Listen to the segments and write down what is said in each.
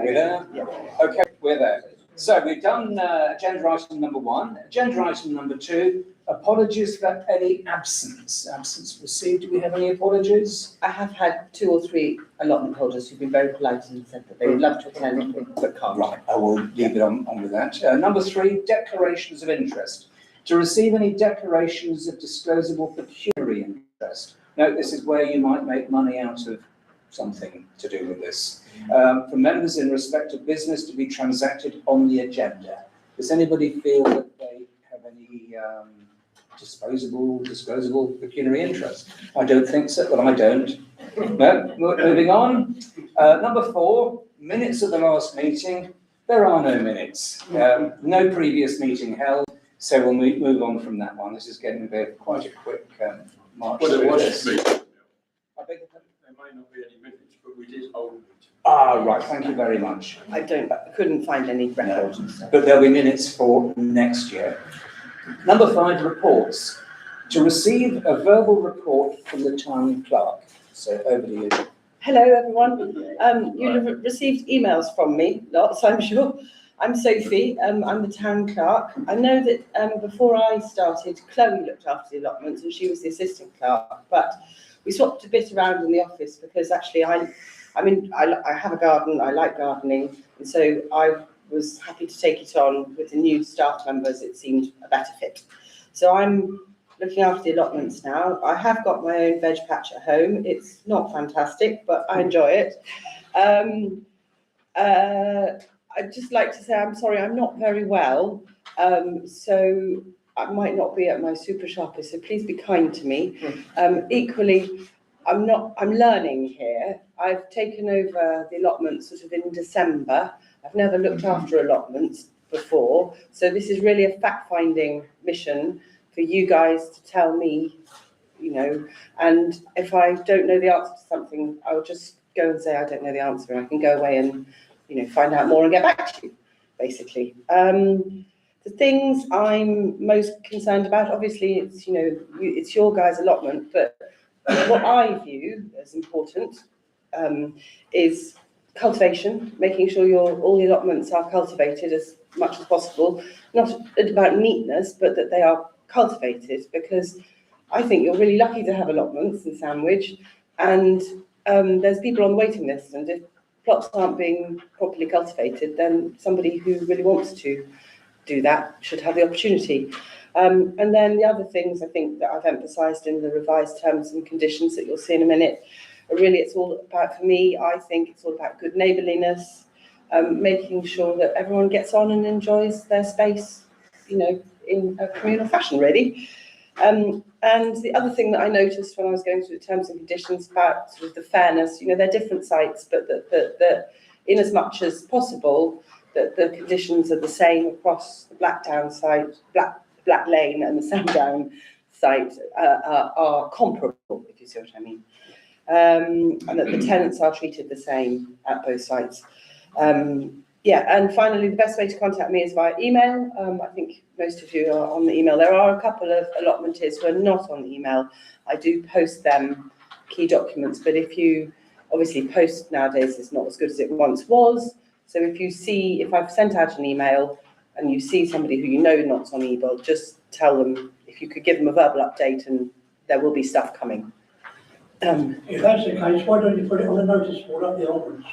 we there? Yeah. Okay, we're there. So we've done agenda item number 1. Agenda item number 2, apologies for any absence. Absence received. Do we have any apologies? I have had 2 or 3 allotment holders who've been very polite and said that they would love to attend but can't. Right, I will leave it on with that. Number 3, declarations of interest. To receive any declarations of disclosable pecuniary interest. Note, this is where you might make money out of something to do with this. For members in respect of business to be transacted on the agenda. Does anybody feel that they have any disclosable pecuniary interest? I don't think so. Well, I don't. No, moving on. Number 4, minutes of the last meeting. There are no minutes. No previous meeting held. So we'll move on from that one. This is getting quite a quick march. Well, there was a meeting. I beg your pardon? There may not be any minutes, but we did hold it. Ah, right. Thank you very much. I couldn't find any record. No, but there'll be minutes for next year. Number 5, reports. To receive a verbal report from the town clerk. So over to you. Hello, everyone. You'll have received emails from me, lots, I'm sure. I'm Sophie. I'm the town clerk. I know that before I started, Chloe looked after the allotments and she was the assistant clerk. But we swapped a bit around in the office because actually I have a garden. I like gardening, and so I was happy to take it on with the new staff members. It seemed a better fit. So I'm looking after the allotments now. I have got my own veg patch at home. It's not fantastic, but I enjoy it. I'd just like to say I'm sorry, I'm not very well, so I might not be at my super sharpest, so please be kind to me. Equally, I'm learning here. I've taken over the allotments sort of in December. I've never looked after allotments before, so this is really a fact-finding mission for you guys to tell me, and if I don't know the answer to something, I'll just go and say I don't know the answer, and I can go away and find out more and get back to you, basically. The things I'm most concerned about, obviously, it's your guys' allotment, but what I view as important is cultivation, making sure all the allotments are cultivated as much as possible. Not about neatness, but that they are cultivated, because I think you're really lucky to have allotments in Sandwich, and there's people on the waiting list, and if plots aren't being properly cultivated, then somebody who really wants to do that should have the opportunity. And then the other things I think that I've emphasised in the revised terms and conditions that you'll see in a minute, really it's all about, for me, I think it's all about good neighbourliness, making sure that everyone gets on and enjoys their space, in a communal fashion, really. And the other thing that I noticed when I was going through the terms and conditions about sort of the fairness, they're different sites, but that in as much as possible, that the conditions are the same across the Blackdown site, Black Lane and the Sandown site are comparable, if you see what I mean. And that the tenants are treated the same at both sites. And finally, the best way to contact me is via email. I think most of you are on the email. There are a couple of allotmenteers who are not on the email. I do post them key documents, but obviously post nowadays is not as good as it once was. So if I've sent out an email and you see somebody who not on email, just tell them, if you could give them a verbal update, and there will be stuff coming. If that's the case, why don't you put it on a notice board up the allotments?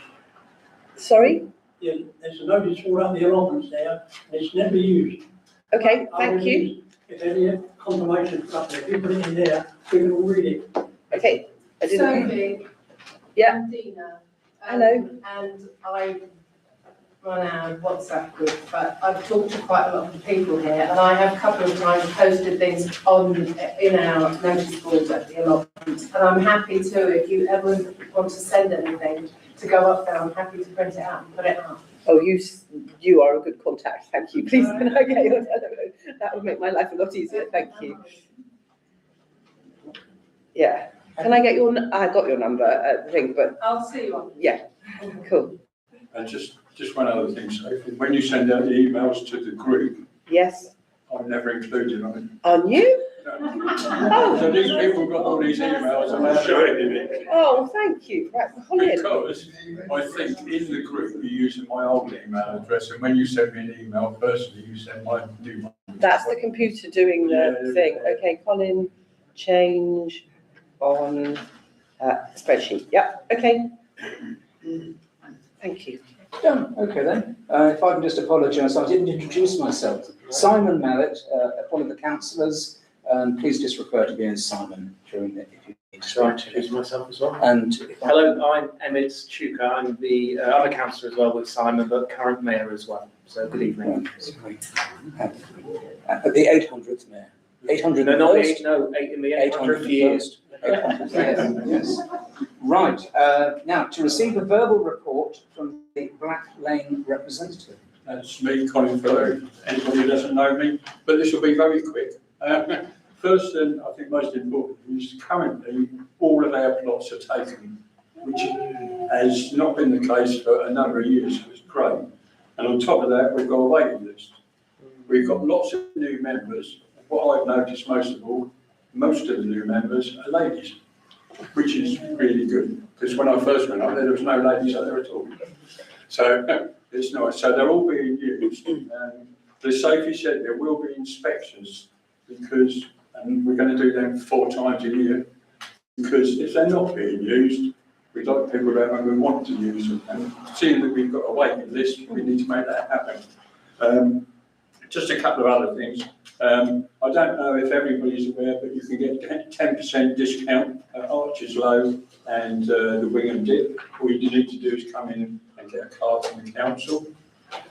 Sorry? Yeah, there's a notice board up the allotments there, and it's never used. Okay, thank you. If any confirmation stuff, if you put it in there, we can all read it. Okay. Sophie. Yeah. I'm Dina. Hello. And I run our WhatsApp group, but I've talked to quite a lot of the people here, and I have a couple of times posted things in our notice boards at the allotment, and I'm happy to, if you ever want to send anything to go up there, I'm happy to print it out and put it up. Oh, you are a good contact. Thank you. Please, can I get your telephone? That would make my life a lot easier. Thank you. Yeah. Can I get I got your number, I think, but I'll see you on. yeah. Cool. And just one other thing, Sophie, when you send out the emails to the group, Yes. I'm never included on it. Are you? So these people got all these emails and they're showing it. Oh, thank you. Right, Colin. Because I think in the group you're using my old email address, and when you send me an email personally, you send my new one. That's the computer doing the Yeah. thing. Okay, Colin, change on spreadsheet. Yep, okay. Thank you. Done. Okay then. If I can just apologise, I didn't introduce myself. Simon Mallet, one of the councillors. Please just refer to me as Simon during the, if you need to Shall I speak to introduce me. myself as well? And if I- Hello, I'm Emmett Chuka. I'm I'm a councillor as well with Simon, but current mayor as well. So good evening. Sorry. The 800th mayor. 800th No, not first? the, no, 8 in the 800th 800th year. first. 800th, yes. Right, now to receive a verbal report from the Black Lane representative. That's me, Colin Furrow, anybody who doesn't know me, but this will be very quick. First, and I think most important, is currently all of our plots are taken, which has not been the case for a number of years, so it's great. And on top of that, we've got a waiting list. We've got lots of new members. What I've noticed most of all, most of the new members are ladies, which is really good, because when I first went up there, there was no ladies up there at all. So it's nice. So they're all being used. But as Sophie said, there will be inspections because, and we're going to do them 4 times a year, because if they're not being used, we'd like people to have them and want to use them. And seeing that we've got a waiting list, we need to make that happen. Just a couple of other things. I don't know if everybody's aware, but you can get 10% discount at Archer's Low and the Wingham Dip. All you need to do is come in and get a card from the council.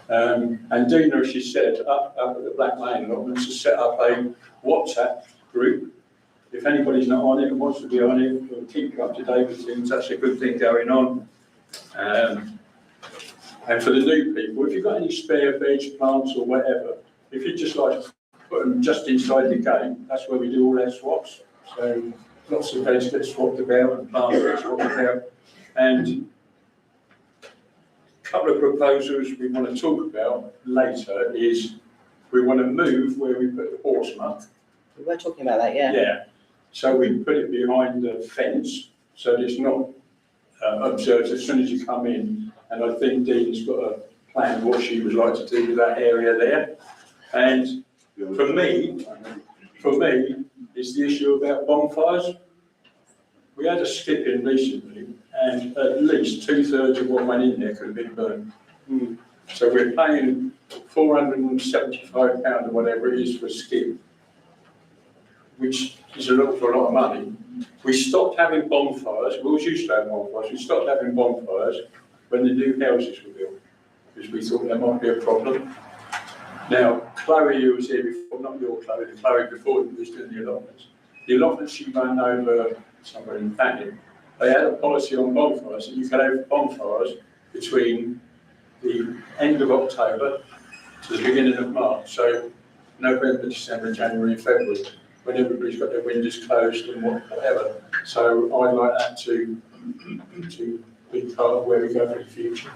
And Dina, as she said, up at the Black Lane Allotments, has set up a WhatsApp group. If anybody's not on it and wants to be on it, we'll keep you up to date with things. That's a good thing going on. And for the new people, if you've got any spare veg plants or whatever, if you'd just like to put them just inside the gate, that's where we do all our swaps. So lots of veg get swapped about and plants get swapped about. And a couple of proposals we want to talk about later is we want to move where we put the horse muck. We were talking about that, yeah. Yeah. So we put it behind the fence so that it's not observed as soon as you come in. And I think Dean's got a plan of what she would like to do with that area there. And for me, it's the issue about bonfires. We had a skip in recently, and at least 2/3 of what went in there could have been burned. So we're paying £475 or whatever it is for a skip, which is an awful lot of money. We stopped having bonfires. We always used to have bonfires. We stopped having bonfires when the new houses were built, because we thought there might be a problem. Now, Chloe, who was here before, not your Chloe, the Chloe before who was doing the allotments. The allotments she ran over somewhere in Fanning, they had a policy on bonfires, that you could have bonfires between the end of October to the beginning of March. So November, December, January, February, when everybody's got their windows closed and whatever. So I'd like that to be part of where we go for the future.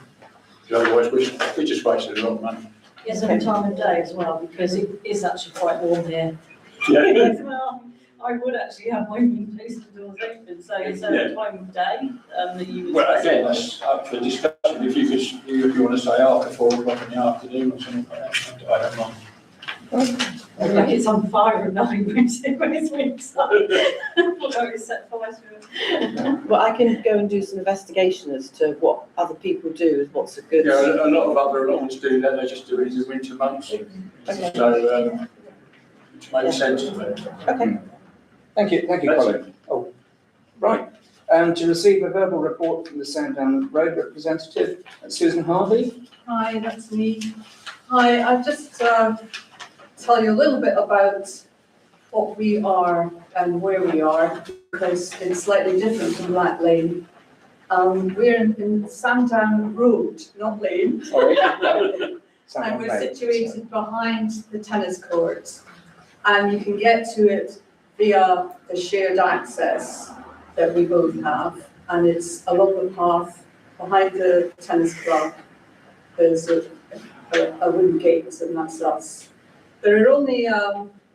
Because otherwise we just wasted a lot of money. Yes, and time of day as well, because it is actually quite warm here. Yeah. As well, I would actually have my windows and doors open, so is there a time of day that you would? Well, again, that's up for discussion. If you want to say after 4 o'clock in the afternoon or something like that, I don't mind. Like it's on fire and nothing brings it when it's winter. Although it's set fire to it. Well, I can go and do some investigation as to what other people do, what's a good. Yeah, a lot of other allotments do that, they just do it in the winter months. Okay. So, which makes sense to me. Okay. Thank you, That's Colin. Oh, right. To receive a verbal report from the Sandown Road representative, Susan Harvey. Hi, that's me. Hi, I'll just tell you a little bit about what we are and where we are, because it's slightly different from Black Lane. We're in Sandown Road, not Lane, and we're situated behind the tennis courts. And you can get to it via the shared access that we both have, and it's along the path behind the tennis club. There's a wooden gate, and that's us. There are only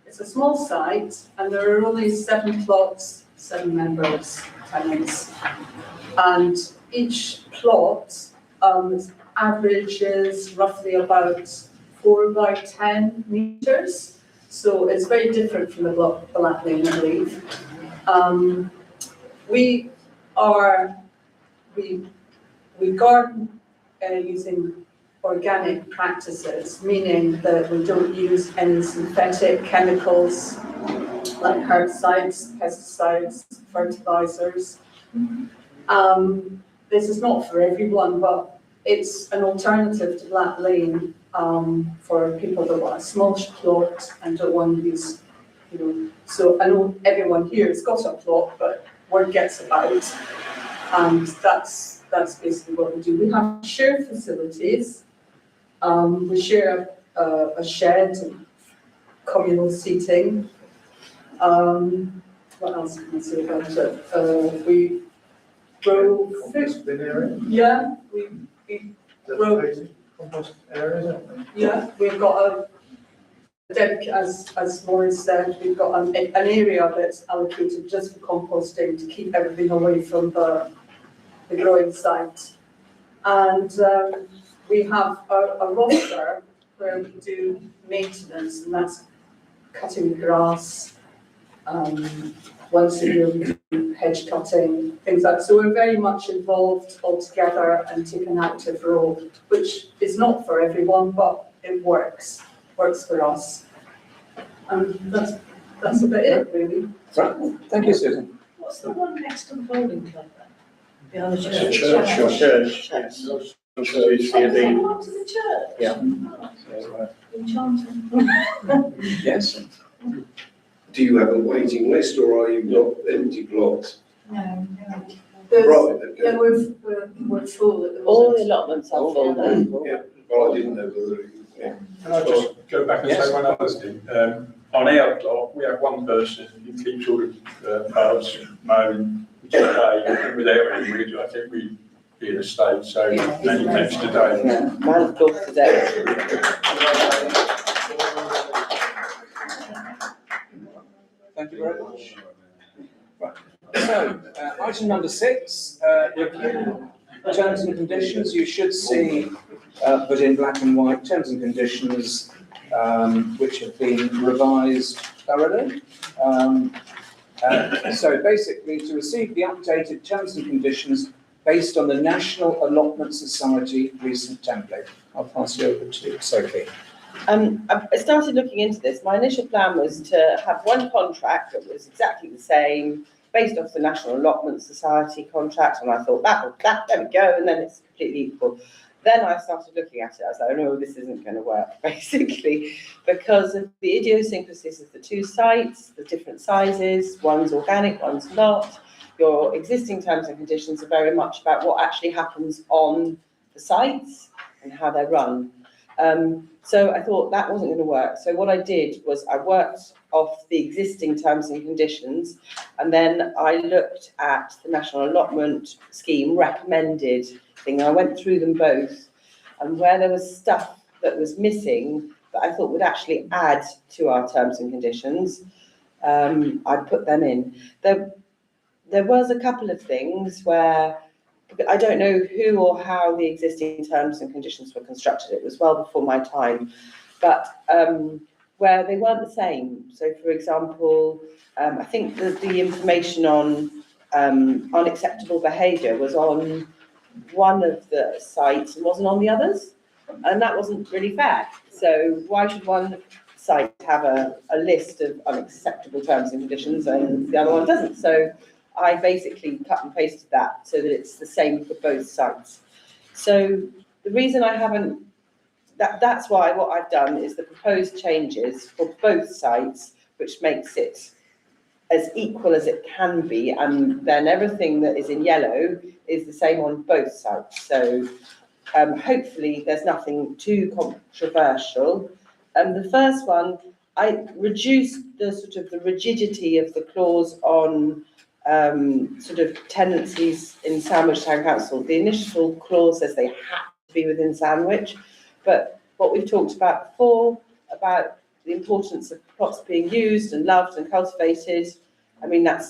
It's a small site and there are only 7 plots, 7 members, tenants. And each plot averages roughly about 4 by 10 metres. So it's very different from the Black Lane, I believe. We garden using organic practices, meaning that we don't use any synthetic chemicals like herbicides, pesticides, fertilizers. This is not for everyone, but it's an alternative to Black Lane for people that want a small plot and don't want to use, so I know everyone here has got a plot, but word gets about, and that's basically what we do. We have shared facilities. We share a shed, and communal seating. What else can I say about it? We grow food. area? Yeah, we grow. Compost area, Yeah, we've got as Maureen said, we've got an area that's allocated just for composting to keep everything away from the growing site. And we have a roster where we do maintenance, and that's cutting the grass. Once a year we do hedge cutting, things like that. So we're very much involved altogether and take an active role, which is not for everyone, but it works for us. And that's about it, really. Right, thank you, Susan. What's the one next to the bowling club then? Behind the It's a church? church, yes. So it's Oh, the, is it part of the church? Yeah. Oh, enchanting. Yes. Do you have a waiting list or are you got empty plots? No, There's- Right, okay. Yeah, we're full at the All the moment. allotments are full now. Yeah, well, I didn't know whether, yeah. Can I just go back and Yes. say one other thing? On our plot, we have one person who keeps all the paths mowing each day without any weed. I think we be in a state, so many thanks today. Yeah, man of course today. Thank you very much. Right. So, item number 6, review terms and conditions. You should see, put in black and white, terms and conditions, which have been revised thoroughly. So basically, to receive the updated terms and conditions based on the National Allotment Society recent template. I'll pass you over to Sophie. I started looking into this. My initial plan was to have one contract that was exactly the same, based off the National Allotment Society contract, and I thought that there we go, and then it's completely equal. Then I started looking at it. I was like, oh no, this isn't going to work, basically, because of the idiosyncrasies of the two sites, the different sizes. One's organic, one's not. Your existing terms and conditions are very much about what actually happens on the sites and how they're run. So I thought that wasn't going to work. So what I did was I worked off the existing terms and conditions, and then I looked at the National Allotment Scheme recommended thing. I went through them both, and where there was stuff that was missing that I thought would actually add to our terms and conditions, I put them in. There was a couple of things where I don't know who or how the existing terms and conditions were constructed. It was well before my time, but where they weren't the same. So, for example, I think that the information on unacceptable behaviour was on one of the sites and wasn't on the others, and that wasn't really fair. So why should one site have a list of unacceptable terms and conditions and the other one doesn't? So I basically cut and pasted that so that it's the same for both sites. So the reason I haven't, that's why what I've done is the proposed changes for both sites, which makes it as equal as it can be, and then everything that is in yellow is the same on both sites. So hopefully there's nothing too controversial. The first one, I reduced the sort of the rigidity of the clause on sort of tenancies in Sandwich Town Council. The initial clause says they have to be within Sandwich, but what we've talked about before, about the importance of plots being used and loved and cultivated. I mean, that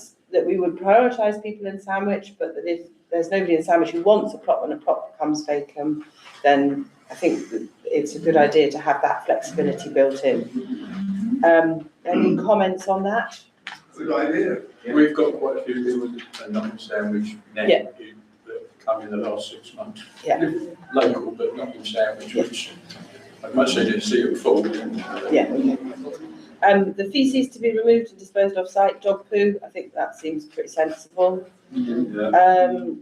we would prioritise people in Sandwich, but that if there's nobody in Sandwich who wants a plot when a plot becomes vacant, then I think that it's a good idea to have that flexibility built in. Any comments on that? Good idea. We've got quite a few people that are not in Sandwich now, Yeah. that have come in the last 6 months. Yeah. Local, but not in Sandwich, which I'd much rather see it full. Yeah. The feces to be removed and disposed of site, dog poo, I think that seems pretty sensible. The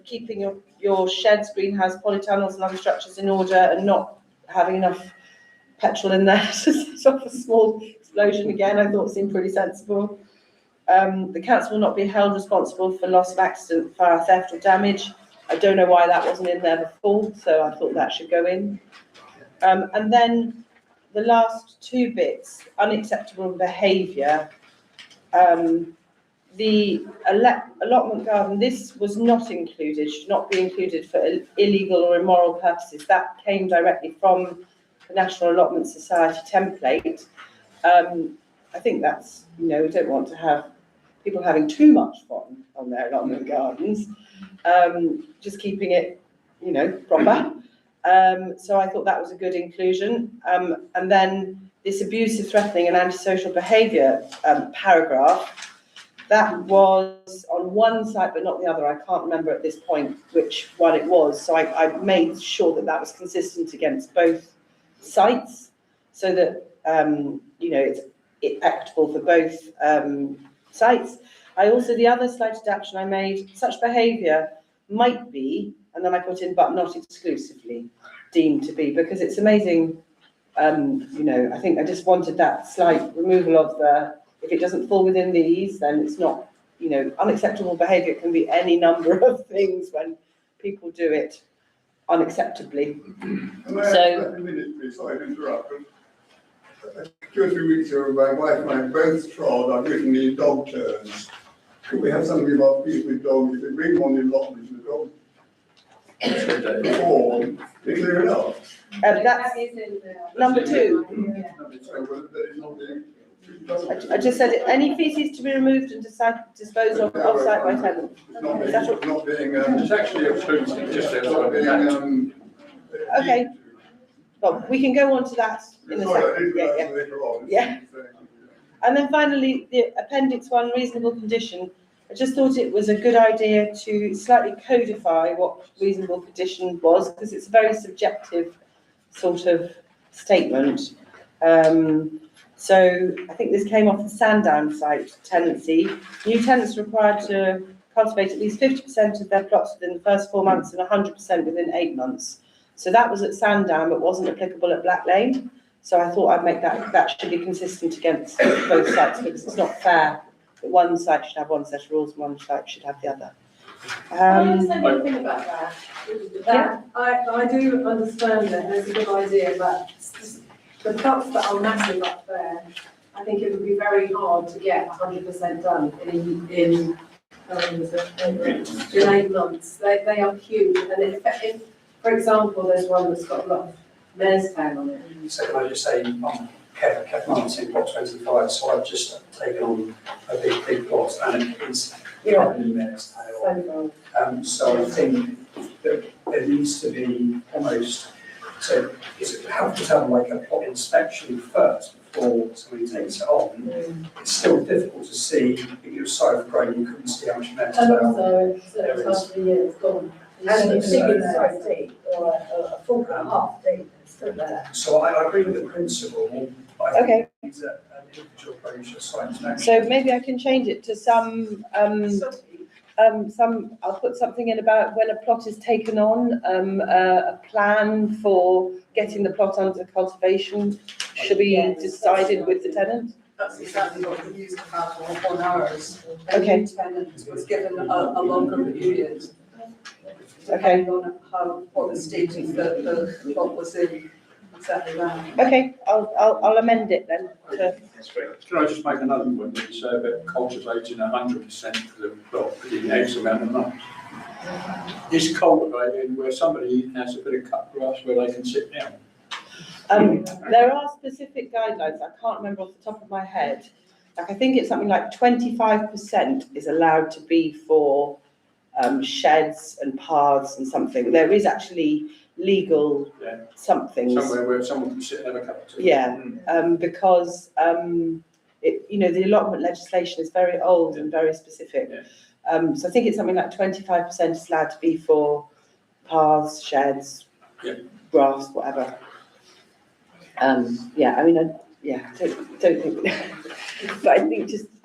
keeping your sheds, greenhouse, polytunnels and other structures in order and not having enough petrol in there to set off a small explosion again, I thought seemed pretty sensible. The council will not be held responsible for loss of accident, fire, theft or damage. I don't know why that wasn't in there before, so I thought that should go in. And then the last two bits, unacceptable behaviour. The allotment garden, this was not included, should not be included for illegal or immoral purposes. That came directly from the National Allotment Society template. I think that's, we don't want to have people having too much fun on their allotment gardens, just keeping it, proper. So I thought that was a good inclusion. And then this abusive, threatening and antisocial behaviour paragraph, that was on one site but not the other. I can't remember at this point which one it was. So I made sure that that was consistent against both sites so that, it's actable for both sites. I also, the other slight adaptation I made, such behaviour might be, and then I put in, but not exclusively deemed to be, because it's amazing, I think I just wanted that slight removal of the, if it doesn't fall within these, then it's not, unacceptable behaviour can be any number of things when people do it unacceptably. So, a minute, please, sorry to interrupt. 2 or 3 weeks ago, my wife and I both trod unwittingly dog turns. Could we have something about people with dogs? If they bring one in allotment, the dog before they clear it out? That's number 2. I just said, any feces to be removed and disposed of off-site by tenant. It's actually exclusive, just outside. Okay. Well, we can go on to that in a second. Yeah. And then finally, the Appendix 1, reasonable condition. I just thought it was a good idea to slightly codify what reasonable condition was, because it's a very subjective sort of statement. So I think this came off the Sandown site tenancy. New tenants are required to cultivate at least 50% of their plots within the first 4 months and 100% within 8 months. So that was at Sandown, but wasn't applicable at Black Lane. So I thought I'd make that should be consistent against both sites, because it's not fair that one site should have one set of rules and one site should have the other. Can I say one thing about that? Yeah. I do understand that it's a good idea, but the plots that are massive up there, I think it would be very hard to get 100% done in 8 months. They are huge, and if, for example, there's one that's got a lot of mare's tail on it. So can I just say, I'm Kevin Martin, plot 25, so I've just taken on a big plot, and it's covered in mare's tail. So I think that there needs to be almost, so is it helpful to have like a plot inspection first before somebody takes it on? It's still difficult to see, if it was so overgrown, you couldn't see how much mare's And tail also, there it's is. after the year it's gone. And it's so deep, or a full and a half deep, it's still there. So I agree with the principle, but I think it's an individual approach to site inspection. So maybe I can change it to some, I'll put something in about when a plot is taken on, a plan for getting the plot under cultivation should be decided with the tenant. That's exactly what we used to have on ours. Okay. The tenant was given a longer period. Okay. Depending on what the stage of the plot was in, exactly that. Okay, I'll amend it then to, Can I just make another point? You say about cultivating 100% of the plot within X amount of months. Is cultivating where somebody has a bit of cut grass where they can sit down? There are specific guidelines, I can't remember off the top of my head. Like, I think it's something like 25% is allowed to be for sheds and paths and something. There is actually legal Yeah. somethings. Somewhere where someone can sit and have a cup of tea. Yeah, because the allotment legislation is very old and very specific. Yeah. So I think it's something like 25% is allowed to be for paths, sheds, Yeah. grass, whatever. Don't think. But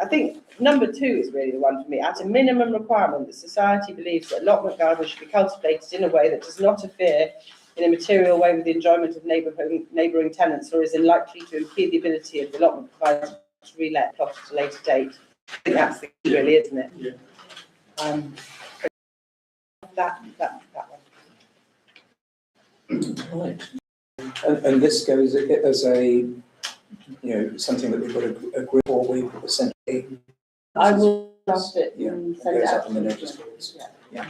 I think number 2 is really the one for me. At a minimum requirement, the society believes that allotment gardens should be cultivated in a way that does not interfere in a material way with the enjoyment of neighbouring tenants, or is unlikely to impede the ability of the allotment provider to relet plots at a later date. I think that's the key, really, isn't it? Yeah. That one. Right. And this goes as a, something that we've got to agree for, we essentially. I will draft it Yeah, and it send it goes out. up in the notice boards. Yeah.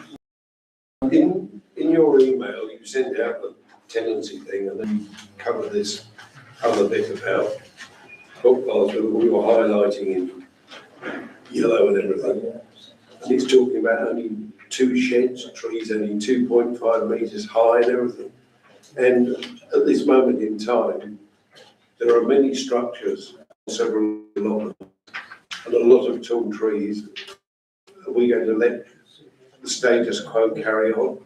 In your email, you sent out the tenancy thing and then you cover this other bit about footpaths with all your highlighting in yellow and everything. And it's talking about only 2 sheds, trees only 2.5 metres high and everything. And at this moment in time, there are many structures, several allotments, and a lot of tall trees. Are we going to let the status quo carry on?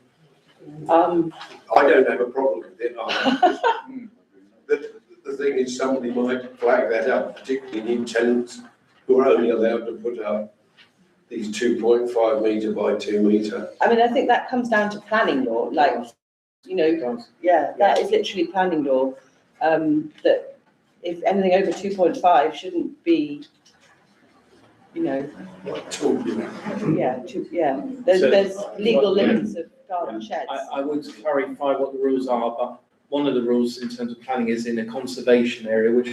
I don't have a problem with it. The thing is, somebody might flag that up, particularly new tenants who are only allowed to put up these 2.5 metre by 2 metre. I mean, I think that comes down to planning law, that is literally planning law, that if anything over 2.5 shouldn't be, there's legal limits of garden sheds. I would clarify what the rules are, but one of the rules in terms of planning is in a conservation area, which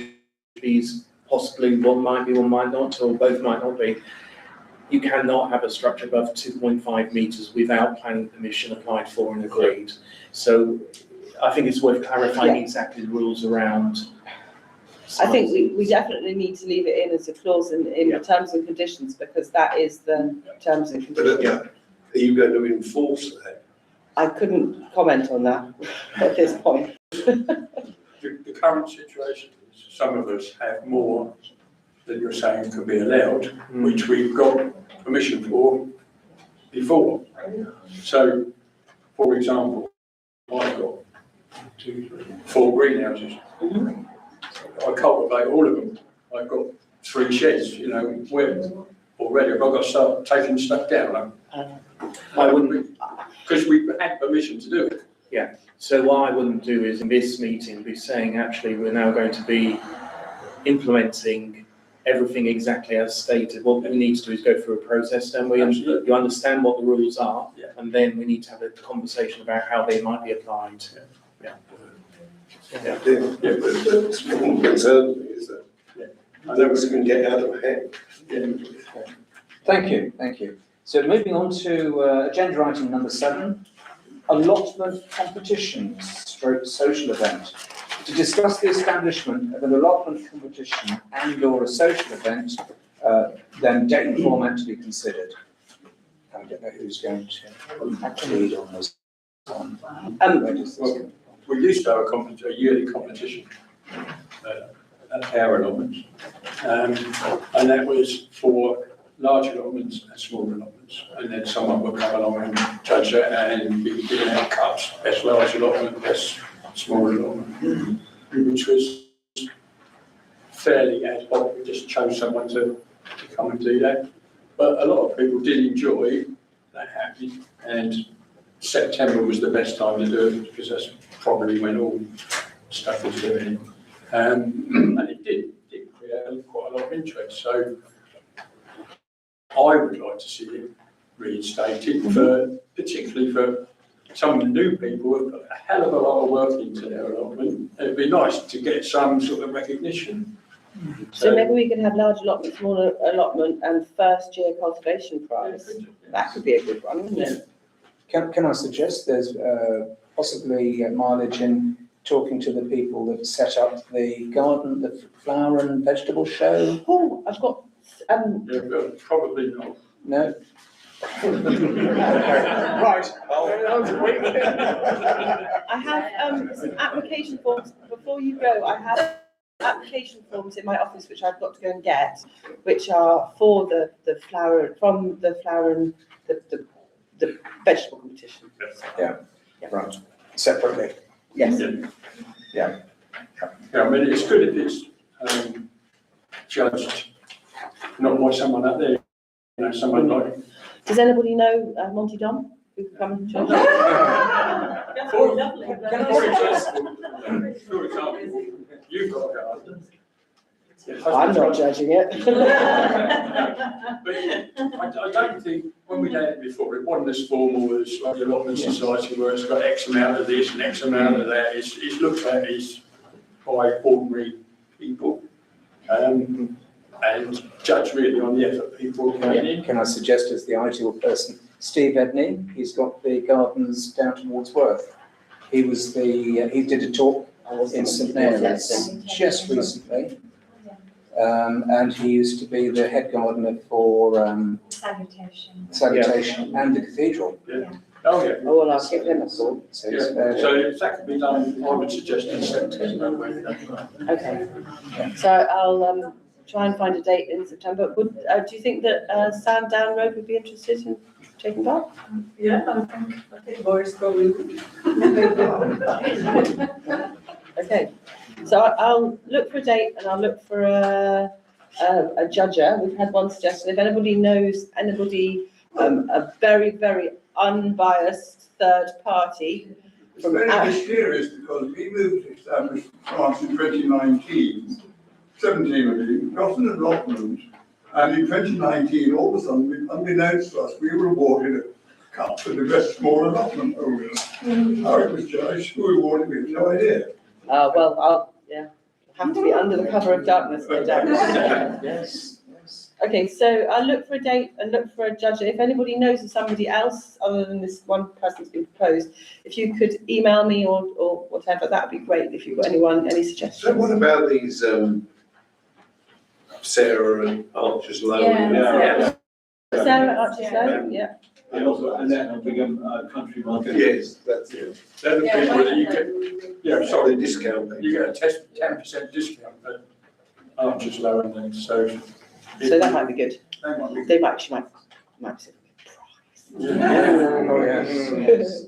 is possibly one might be, one might not, or both might not be. You cannot have a structure above 2.5 metres without planning permission applied for and agreed. So I think it's worth clarifying exactly the rules around. I think we definitely need to leave it in as a clause in the terms and conditions, because that is the terms and conditions. But are you going to enforce that? I couldn't comment on that at this point. The current situation is some of us have more than you're saying can be allowed, which we've got permission for before. So, for example, I've got 4 greenhouses. I cultivate all of them. I've got 3 sheds, where already I've got to start taking stuff down. I wouldn't, because we've had permission to do it. Yeah, so what I wouldn't do is in this meeting be saying, actually, we're now going to be implementing everything exactly as stated. What we need to do is go through a process, don't we? And you understand what the rules are, and then we need to have a conversation about how they might be applied. But what's concerned me is that things can get out of hand. Thank you. So moving on to agenda item number 7, allotment competitions / social event. To discuss the establishment of an allotment competition and/or a social event, then date and format to be considered. I don't know who's going to lead on this one. We used to have a yearly competition at our allotments, and that was for large allotments and small allotments, and then someone would come along and judge it and be giving out cups, best large allotment, best small allotment, which was fairly ad hoc. We just chose someone to come and do that, but a lot of people did enjoy that happening, and September was the best time to do it because that's probably when all stuff was doing, and it did create quite a lot of interest. So I would like to see it reinstated, particularly for some of the new people who have put a hell of a lot of work into their allotment. It'd be nice to get some sort of recognition. So maybe we could have large allotment, small allotment, and first year cultivation prize. That could be a good one, wouldn't it? Can I suggest there's possibly mileage in talking to the people that set up the garden, the flower and vegetable show? Oh, I've got, Yeah, but probably not. No? Right. I have, some application forms, before you go, I have application forms in my office which I've got to go and get, which are for the flower, from the flower and the vegetable competition. Right, separately. Yes. Yeah, I mean, it's good if it's judged not by someone up there, you know, someone like. Does anybody know Monty Dom, who can come and judge? That's really lovely. For example, you've got a garden. I'm not judging it. But I don't think, when we had it before, it wasn't as formal as like the Allotment Society where it's got X amount of this and X amount of that. It's looked at as by ordinary people and judged really on the effort people put in. Can I suggest as the ideal person, Steve Edney, he's got the gardens down towards Worth. He was he did a talk in St Mary's just recently. And he used to be the head gardener for Salutation and the cathedral. Oh, yeah. Oh, well, I'll give him a call. So Yeah. he's So if that could be done, I would suggest in September. Okay, so I'll try and find a date in September. Would, do you think that Sandown Road would be interested in taking part? Yeah, I think Boris probably would. Okay, so I'll look for a date and I'll look for a judger. We've had one suggestion. If anybody knows anybody, a very, very unbiased third party It's from very out. mysterious because we moved to establish France in 2019, 17 of you, got an allotment, and in 2019, all of a sudden, unbeknownst to us, we were awarded a cup for the best small allotment owners. How it was judged, who awarded me, no idea. Well, I'll have to be under the cover of darkness, no doubt. Yes. Okay, so I'll look for a date and look for a judge. If anybody knows of somebody else other than this one person that's been proposed, if you could email me or whatever, that'd be great. If you've got any So suggestions. what about these, Sarah and Archer's Low? Yeah. Sarah Archie, yeah. And also, and then a bigger country market. Yes, that's it. They're the people that you get, Sorry, sorry, discount. you get a 10% discount at Archer's Low and then, so. So that might be good. That might be. She might say, Oh, yes.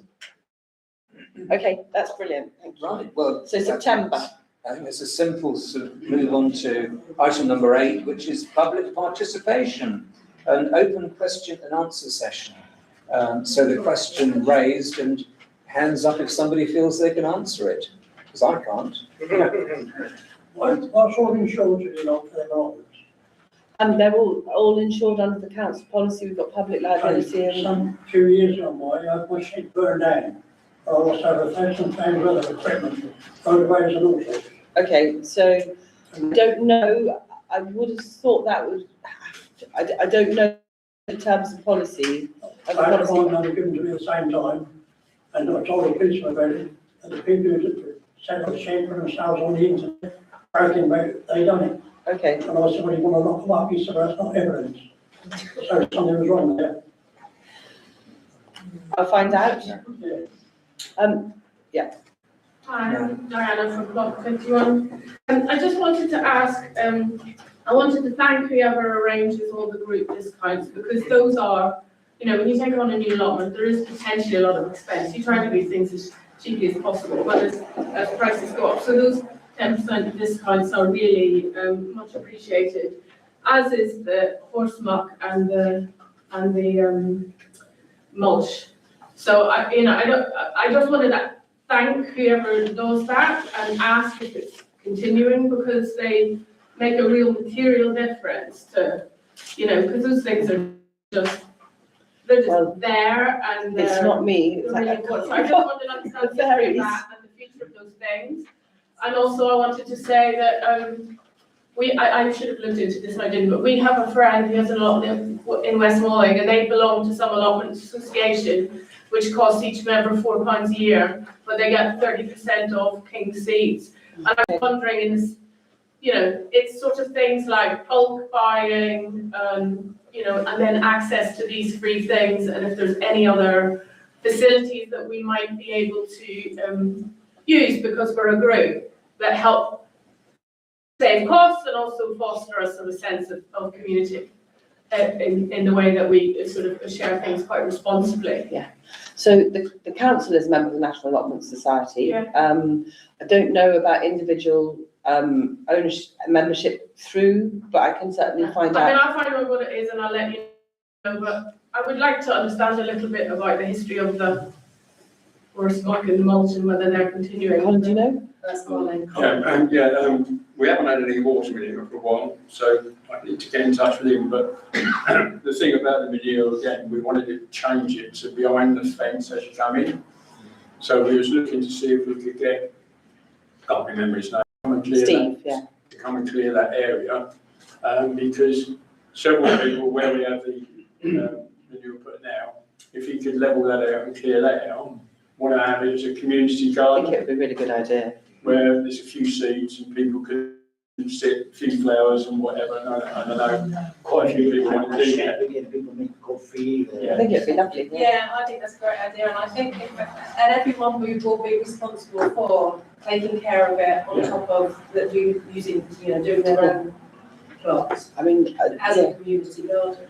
okay, that's brilliant. Thank you. Right, well. So September. I think it's a simple sort of move on to item number 8, which is public participation, an open question and answer session. So the question raised and hands up if somebody feels they can answer it, because I can't. What sort of insurance have you got for the allotments? And they're all insured under the council policy. We've got public liability and. Some few years on my shed burned down. I also have £1,000 worth of equipment, photographs and all sorts. Okay, so I don't know, I would have thought that would have to, I don't know the terms of policy. I had one that was given to me at the same time, and I told the policeman about it, and the people who set up the shed for themselves on the internet, bragging about it, they done it. Okay, And I said, well, you want to lock them up? He said, well, that's not evidence. So something was wrong there. I'll find out. Yeah. Hi, I'm Diana from Block 51. I just wanted to ask, I wanted to thank whoever arranges all the group discounts, because those are, you know, when you take on a new allotment, there is potentially a lot of expense. You try to do things as cheaply as possible, but as prices go up. So those 10% discounts are really much appreciated, as is the horse muck and the mulch. So I just wanted to thank whoever does that and ask if it's continuing, because they make a real material difference to, you know, because those things are just, they're just there and It's not me. It's they're really like, important. So I just wanted to understand the Fairies. history of that and the future of those things. And also I wanted to say that I should have looked into this, I didn't, but we have a friend who has an allotment in West Malling, and they belong to some allotment association which costs each member £4 a year, but they get 30% of King seats. And I'm wondering, it's sort of things like bulk buying, and then access to these free things, and if there's any other facilities that we might be able to use because we're a group that help save costs and also foster a sort of sense of community in the way that we sort of share things quite responsibly. So the council is a member of the National Allotment Society. Yeah. I don't know about individual ownership, membership through, but I can certainly find out. I'll find out what it is and I'll let you know, but I would like to understand a little bit about the history of the Orskog and Mulch and whether they're continuing. Colin, do you know? That's Colin. We haven't had any water with him for a while, so I need to get in touch with him, but the thing about the video, again, we wanted to change it to behind the fence as you come in. So we was looking to see if we could get, can't remember his name, come and clear Steve, that, to come and clear that area, because several people where we have the manure put now, if he could level that out and clear that out, want to have it as a community I garden think it would be a really good idea. where there's a few seeds and people could sit, a few flowers and whatever. And I don't know, quite a few people want to do that. People make coffee. I think it'd be lovely. Yeah, I think that's a great idea, and I think and everyone we will be responsible for taking care of it on top of that we using, doing their own plots I mean, as a community garden.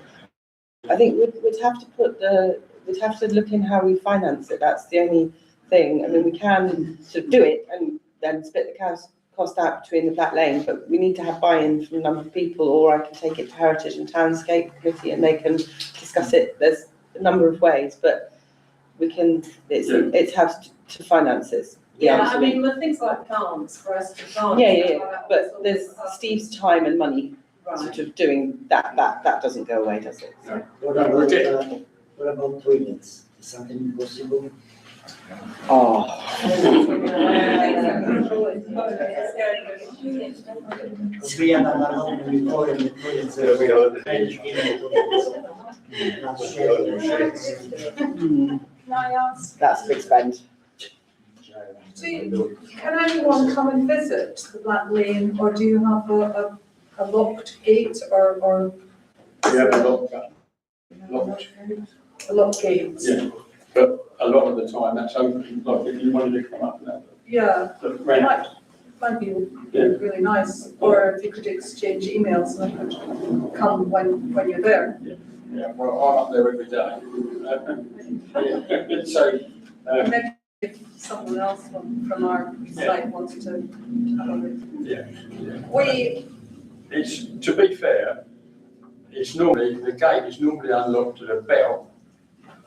I think we'd have to we'd have to look in how we finance it. That's the only thing. I mean, we can sort of do it and then split the cost out between the flat lane, but we need to have buy-in from a number of people, or I can take it to Heritage and Townscape Committee and they can discuss it. There's a number of ways, but we can, it's how to finance this. Yeah, I mean, with things like plants, for us to plant. Yeah, but there's Steve's time and money sort of doing that doesn't go away, does it? No. What about toilets? Is something possible? Oh. We are not alone with toilets. Can I ask, That's a big spend. can anyone come and visit the Black Lane, or do you have a locked gate or? We have a locked gate? Yeah, but a lot of the time that's open, like if you wanted to come up and have Yeah, a look it round. might be really nice, or if you could exchange emails and I could come when you're there. Yeah, well, I'm up there every day. So, Maybe if someone else from our site wants to have a look. it's, to be fair, the gate is normally unlocked at about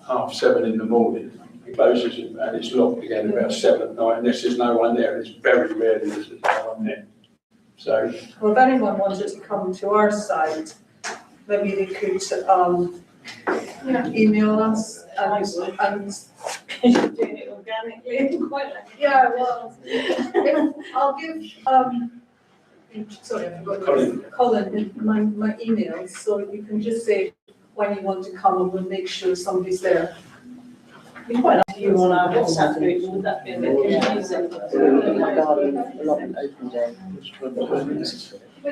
7:30 in the morning. It closes and it's locked again about 7 at night unless there's no one there. It's very rarely there's no one there. So. Well, if anyone wanted to come to our site, maybe they could email us and Doing it organically, quite like. yeah, well, I'll give sorry, I forgot Colin my email, so you can just say when you want to come and we'll make sure somebody's there. It'd be quite nice if you were on our WhatsApp group, would that be a bit confusing? Garden allotment open day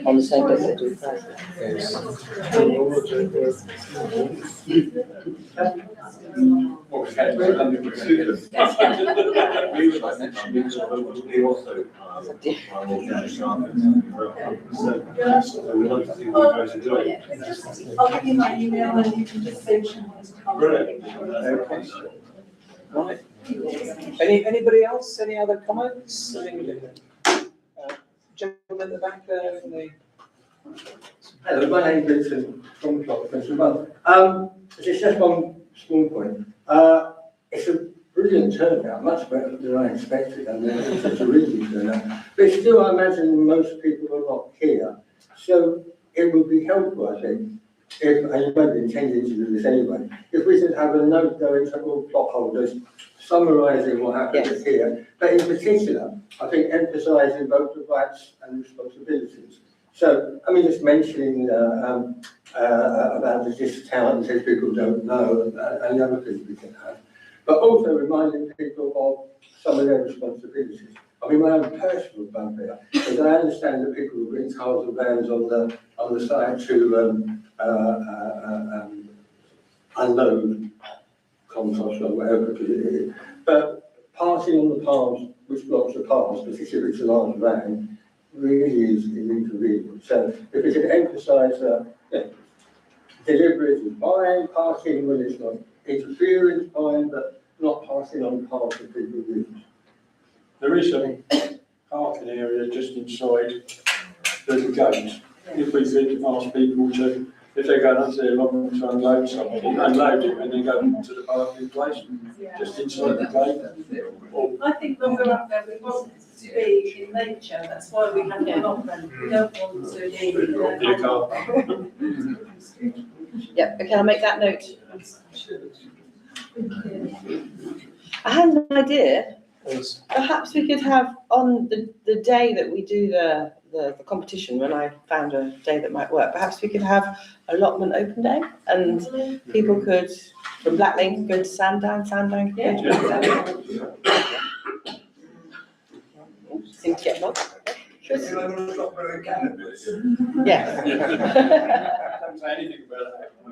on the same day they do What was that? I'll give you my email and you can just say she wants to come. Okay. Right. Anybody else? Any other comments? Gentleman at the back there in the. Hello, my name is Vincent from Clockford as well. It's just one small point. It's a brilliant turnout, much better than I expected. I mean, it's such a really turnout. But still, I imagine most people are not here. So it would be helpful, I think, if, and you might be intending to do this anyway, if we could have a note going to all plot holders summarising what happened here, but in particular, I think emphasising both the rights and responsibilities. So, I mean, just mentioning about the discount, says people don't know, and the other things we can have. but also reminding people of some of their responsibilities. I mean, my own personal bugbear is I understand that people will bring cars and vans on the site to unload compost or whatever it is. But passing on the paths which blocks the paths, particularly if it's a large van, really is inconvenient. So if we can emphasise deliberate is fine, passing when it's not interfering is fine, but not passing on paths that people use. There is a parking area just inside the gate. If we could ask people to, if they're going up there long to unload something, unload it and then go to the parking place, just inside the gate. Or I think when we're up there, we want to be in nature, that's why we have the allotment, we don't want to be. in a car park. Yep, okay, I'll make that note. I had an idea. Perhaps we could have on the day that we do the competition, when I found a day that might work, perhaps we could have allotment open day and people could, from Black Lane, go to Sandown could go to seem to get lost. Yes. Don't say anything about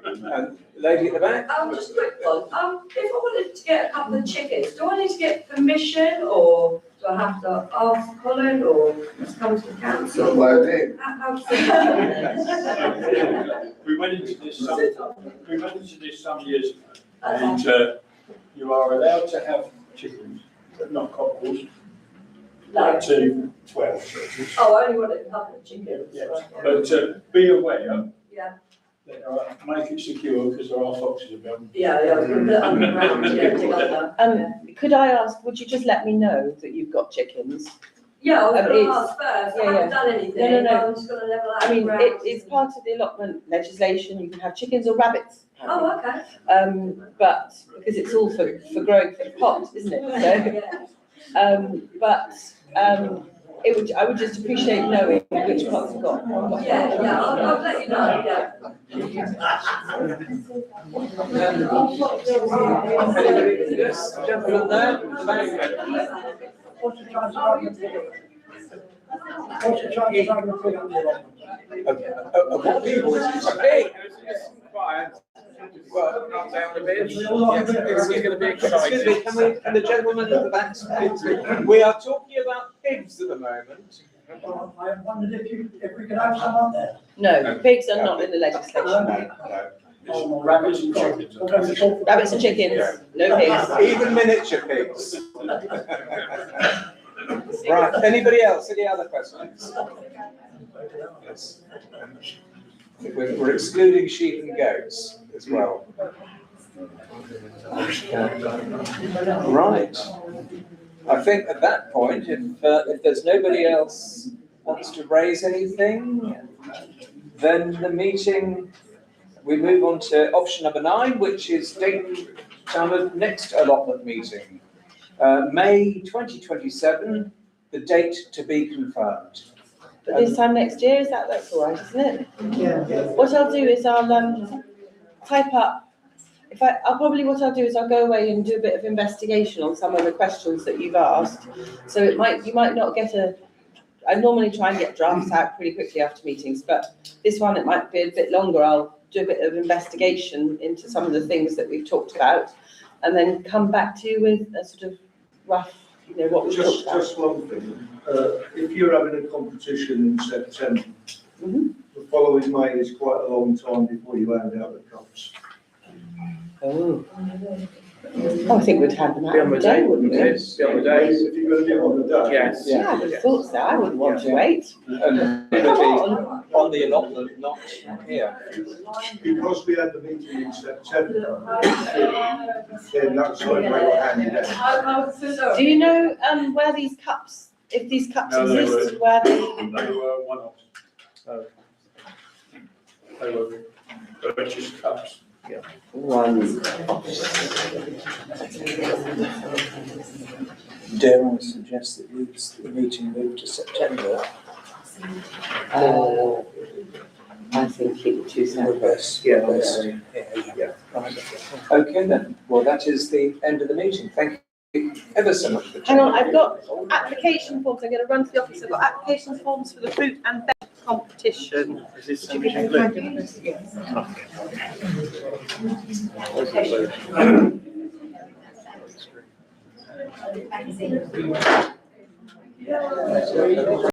that. Lady at the back? Just a quick one. If I wanted to get a couple of chickens, do I need to get permission, or do I have to ask Colin, or just come to the council? We went into this some years ago, and you are allowed to have chickens, but not cockles, up to 12. Oh, I only wanted a couple of chickens. Yes, but be aware. Yeah. Make it secure because there are foxes about. Yeah, I was going to put it underground, dig under. Could I ask, would you just let me know that you've got chickens? Yeah, I was going to ask first, I haven't done anything, No. I'm just going to level out. I mean, it's part of the allotment legislation, you can have chickens or rabbits. Oh, okay. But, because it's all for growing for the pot, isn't it? So, I would just appreciate knowing which pots you've got. Yeah, I'll let you know, yeah. Yes, gentleman there, the back. What's the chance of having a pig? What's the chance of having a pig on the allotment? A pig? Well, calm down a bit. It's going to be exciting. Can the gentleman at the back speak? We are talking about pigs at the moment. I wondered if we could have some on there. No, pigs are not in the legislation. Rabbits and chickens. Rabbits and chickens, no pigs. Even miniature pigs. Right, anybody else? Any other questions? Yes. We're excluding sheep and goats as well. Right. I think at that point, if there's nobody else wants to raise anything, then the meeting, we move on to option number 9, which is date time of next allotment meeting. May 2027, the date to be confirmed. But this time next year, that's all right, isn't it? Yeah. What I'll do is I'll type up, what I'll do is I'll go away and do a bit of investigation on some of the questions that you've asked. So you might not get I normally try and get drafts out pretty quickly after meetings, but this one, it might be a bit longer. I'll do a bit of investigation into some of the things that we've talked about and then come back to you with a sort of rough, what we talked about. Just one thing, if you're having a competition in September, Mhm. the following May is quite a long time before you hand out the cups. Oh. I think we'd have them out Be on on the the day, day, wouldn't we? yes, be on the day. If you're going to do it on the day. Yes. Yeah, I would have thought so. I wouldn't want to wait. And it'll be on the allotment, not here. Because we had the meeting in September, then that's when we were handing out. Do you know where these cups, if these cups No, they exist, where They were one-offs. They were purchased cups. Dare I suggest that the meeting move to September? I think keep the two separate. Yeah, Right. Okay then, well, that is the end of the meeting. Thank you ever so much for Hang on, joining. I've got application forms, I'm going to run to the office, I've got application forms for the fruit and veg competition. Is this Would you be kind to this? Yes.